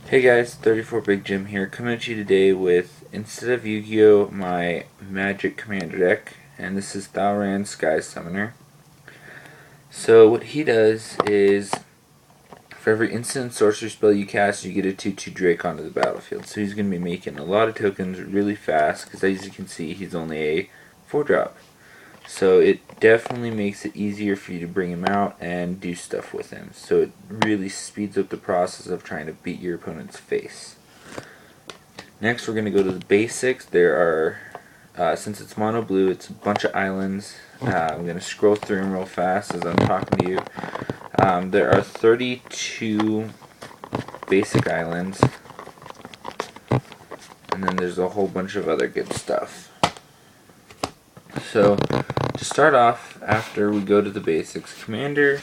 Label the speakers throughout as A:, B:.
A: Hey guys, 34 Big Jim here, coming at you today with, instead of Yu-Gi-Oh!, my Magic Commander deck, and this is Talrand Sky Summoner. So what he does is, for every instant sorcery spell you cast, you get a 2/2 Drake onto the battlefield. So he's going to be making a lot of tokens really fast, because as you can see, he's only a 4-drop. So it definitely makes it easier for you to bring him out and do stuff with him. So it really speeds up the process of trying to beat your opponent's face. Next we're going to go to the basics. There are, since it's mono blue, it's a bunch of islands. I'm going to scroll through them real fast as I'm talking to you. There are 32 basic islands. And then there's a whole bunch of other good stuff. So, to start off, after we go to the basics, Commander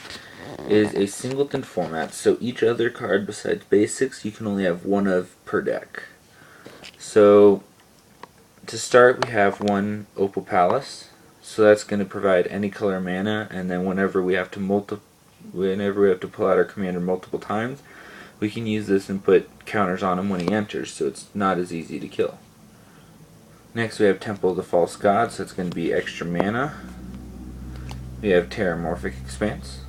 A: is a singleton format, so each other card besides basics you can only have one of per deck. So, to start we have one Opal Palace, so that's going to provide any color mana, and then whenever we have to pull out our Commander multiple times, we can use this and put counters on him when he enters, so it's not as easy to kill. Next we have Temple of the False God, so it's going to be extra mana. We have Terramorphic Expanse,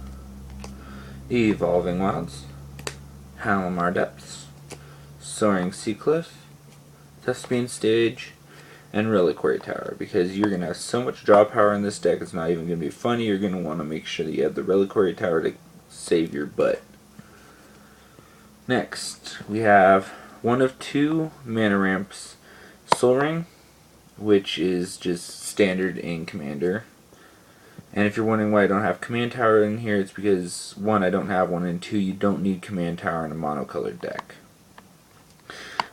A: Evolving Wilds, Halimar Depths, Soaring Sea Cliff, Thespian Stage, and Reliquary Tower, because you're going to have so much draw power in this deck it's not even going to be funny. You're going to want to make sure that you have the Reliquary Tower to save your butt. Next we have one of two mana ramps, Soul Ring, which is just standard in Commander. And if you're wondering why I don't have Command Tower in here, it's because 1, I don't have one, and 2, you don't need Command Tower in a monocolored deck.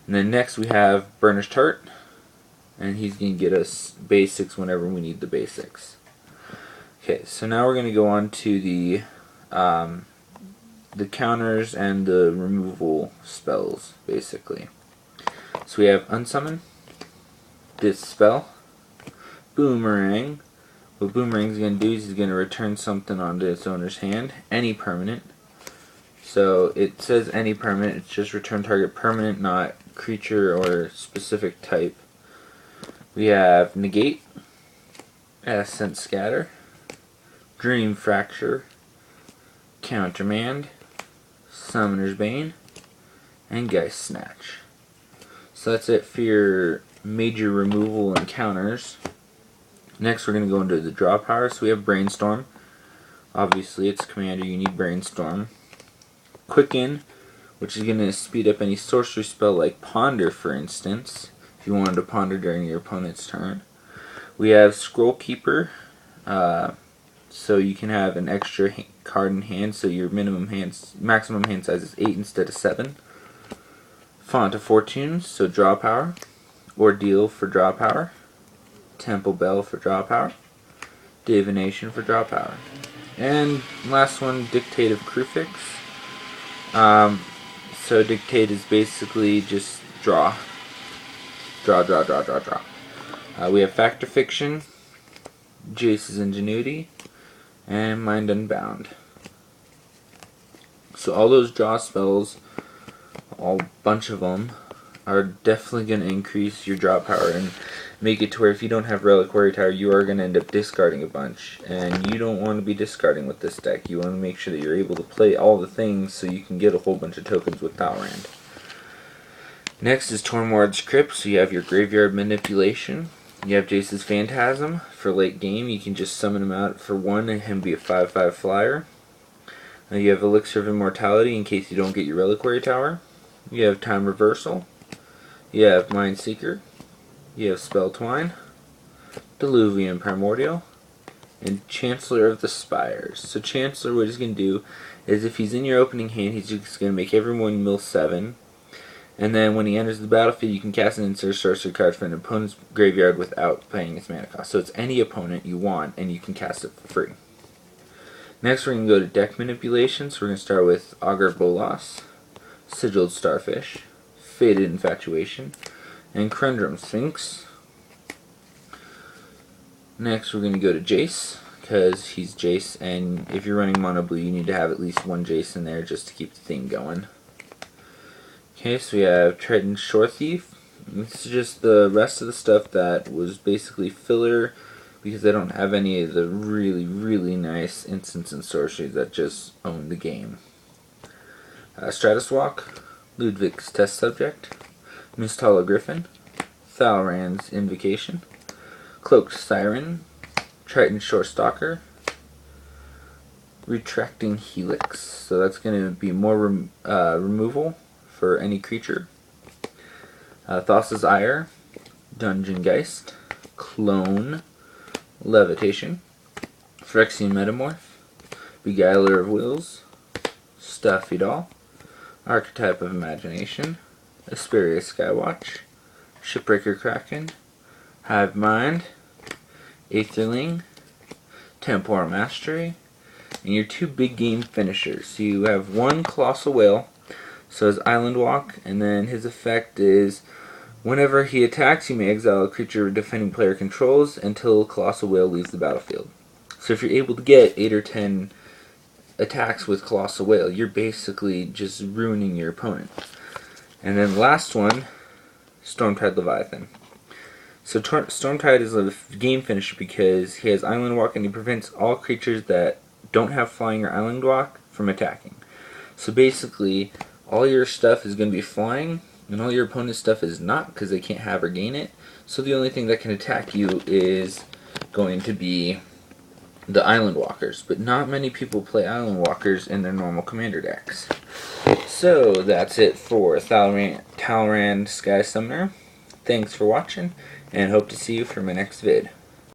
A: And then next we have Burnished Heart, and he's going to get us basics whenever we need the basics. Okay, so now we're going to go on to the counters and the removal spells, basically. So we have Unsummon, Dispel, Boomerang. What Boomerang's going to do is he's going to return something onto its owner's hand, any permanent. So it says any permanent, it's just return target permanent, not creature or specific type. We have Negate, Essence Scatter, Dream Fracture, Countermand, Summoner's Bane, and Geist Snatch. So that's it for your major removal and counters. Next we're going to go into the draw power. So we have Brainstorm. Obviously it's Commander, you need Brainstorm. Quicken, which is going to speed up any sorcery spell like Ponder, for instance, if you wanted to ponder during your opponent's turn. We have Scroll Keeper, so you can have an extra card in hand, so your maximum hand size is 8 instead of 7. Font of Fortune, so draw power. Ordeal for draw power. Temple Bell for draw power. Divination for draw power. And last one, Dictate of Crufix. So Dictate is basically just draw. Draw. We have Fact or Fiction, Jace's Ingenuity, and Mind Unbound. So all those draw spells, a bunch of them, are definitely going to increase your draw power and make it to where if you don't have Reliquary Tower, you are going to end up discarding a bunch. And you don't want to be discarding with this deck. You want to make sure that you're able to play all the things so you can get a whole bunch of tokens with Talrand. Next is Tormod's Crypt, so you have your Graveyard Manipulation. You have Jace's Phantasm. For late game, you can just summon him out for 1 and him be a 5/5 flyer. You have Elixir of Immortality in case you don't get your Reliquary Tower. You have Time Reversal. You have Mindseeker. You have Spell Twine, Diluvian Primordial, and Chancellor of the Spires. So Chancellor, what he's going to do is if he's in your opening hand, he's just going to make everyone mill 7. And then when he enters the battlefield, you can cast an insert sorcery card from an opponent's graveyard without paying its mana cost. So it's any opponent you want, and you can cast it for free. Next, we're going to go to deck manipulation. So we're going to start with Augur Bolas, Sigiled Starfish, Faded Infatuation, and Crundrum Sphinx. Next, we're going to go to Jace, because he's Jace, and if you're running mono blue, you need to have at least one Jace in there just to keep the theme going. Okay, so we have Triton Shore Thief. This is just the rest of the stuff that was basically filler because they don't have any of the really, really nice instants and sorceries that just own the game. Stratus Walk, Ludwig's Test Subject, Mistala Griffin, Talrand's Invocation, Cloaked Siren, Triton Shore Stalker, Retracting Helix, so that's going to be more removal for any creature. Thassa's Ire, Dungeon Geist, Clone, Levitation, Phyrexian Metamorph, Beguiler of Wills, Stuffy Doll, Archetype of Imagination, Asperia Skywatch, Shipbreaker Kraken, Hive Mind, Aetherling, Temporal Mastery, and your two big game finishers. So you have one Colossal Whale, so his Island Walk, and then his effect is whenever he attacks, you may exile a creature a defending player controls until Colossal Whale leaves the battlefield. So if you're able to get 8 or 10 attacks with Colossal Whale, you're basically just ruining your opponent. And then the last one, Stormtide Leviathan. So Stormtide is a game finisher because he has Island Walk and he prevents all creatures that don't have flying or Island Walk from attacking. So basically, all your stuff is going to be flying, and all your opponent's stuff is not because they can't have or gain it. So the only thing that can attack you is going to be the Island Walkers. But not many people play Island Walkers in their normal commander decks. So that's it for Talrand Sky Summoner. Thanks for watching, and hope to see you for my next vid.